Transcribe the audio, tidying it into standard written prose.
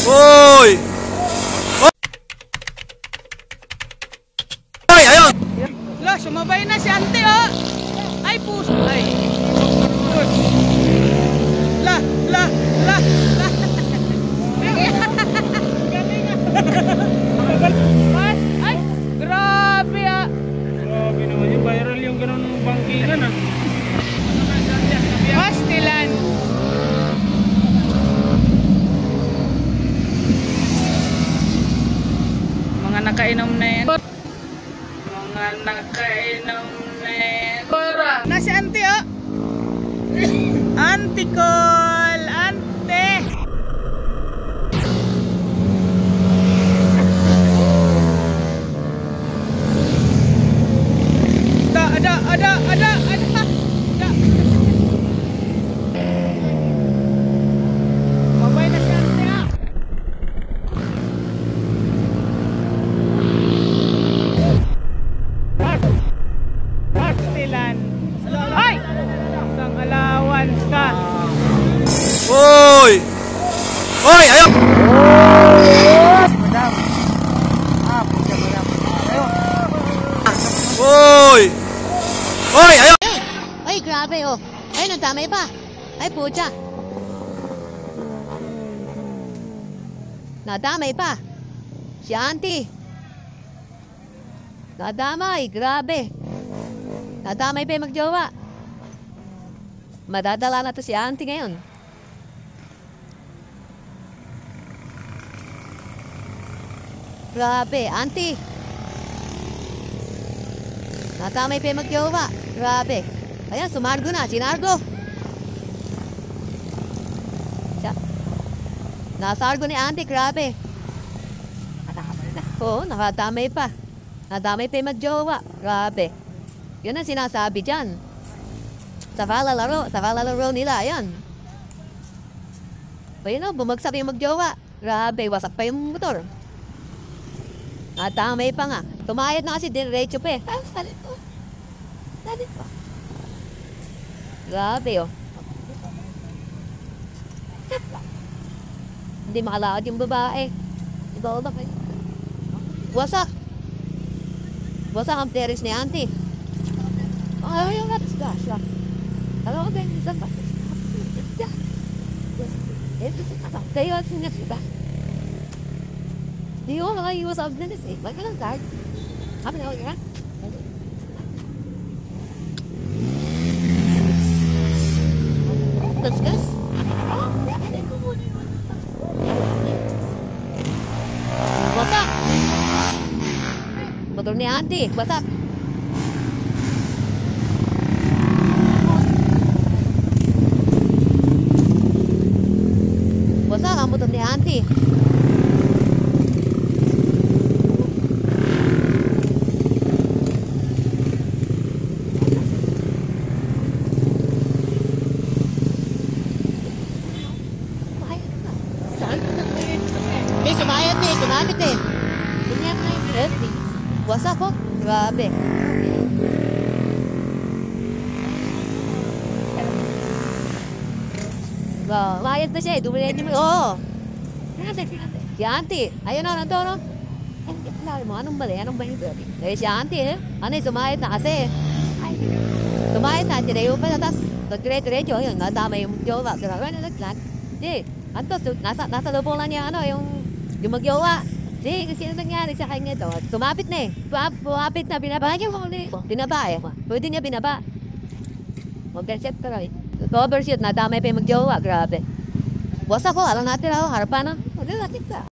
Uy! Uy! Ayun! La, sumabay na si ante, oh! Ay, pus! Ay! La! La! La! La! Mas! Ay! Grabe, ah! Grabe naman yun, viral yung ganun bangkingan ah. Pastilan! Mga nakainom na yan. Mga nakainom na yan. Na si ante, oh! Ante Col! Ante! Ada! Mabay na si ante, ah! Pastilan! Ay! Isang allowance ka! Uy! Uy! Ayun! Uy! Uy! Ayun! Ay, grabe oh. Ay, nadamay pa. Ay, pucha. Nadamay pa. Si auntie. Nadamay, grabe. Nadamay pa yung magjowa. Madadala na to si auntie ngayon. Grabe, auntie. Nadamay pa yung magjowa. Grabe. Ayan, sumargo na. Sinargo. Nasargo ni auntie, grabe. Oo, nakadamay pa. Nadamay pa yung magjowa. Grabe. Yun ang sinasabi dyan. Sa valalaro nila, ayan. Ayun o, bumagsak yung magjowa. Grabe, wasak pa yung motor. Nadamay pa nga. Tumayad na kasi diretso pa eh. Salit pa. Grabe oh. Hindi makalakad yung babae. Iba ba kayo? Wasak. Wasak ang teres ni auntie. Ay, yung atas ka siya. Alam ko ba yung isang ba? Kayo at sinya siya. Di ko makaiwas sa abdanis eh. Ba't ka lang tag? Habi na ako ka? Gas? Wasak! Motor ni auntie, wasak. Wasak ang motor ni auntie. Sumayad eh, kumamit eh. Ganyan na yung birthday. Wasak oh, grabe. Mayad na siya eh, dumili niya mo. Oo. Si auntie, ayun na, nandun no. Mo, anong bali? Anong ba yung birthday? Eh, si auntie eh. Ano eh, sumayad na kasi. Sumayad na, tinayo pa na, tapos nagdire-diretso, yun, nadama yung jowa. Grabe na naglan. Di, antos, nasa lubong lang niya, ano, yung magjowa. Di, kasi ano nangyari sa kanya ito? Sumapit na eh. Sumapit na, binaba niya mo ulit. Binaba eh. Pwede niya binaba. Mag-reset ka rin. Cover shoot, nadamay pa yung magjowa. Grabe. Wasak ko, alam natin ako, harapan na. Hindi natin ka.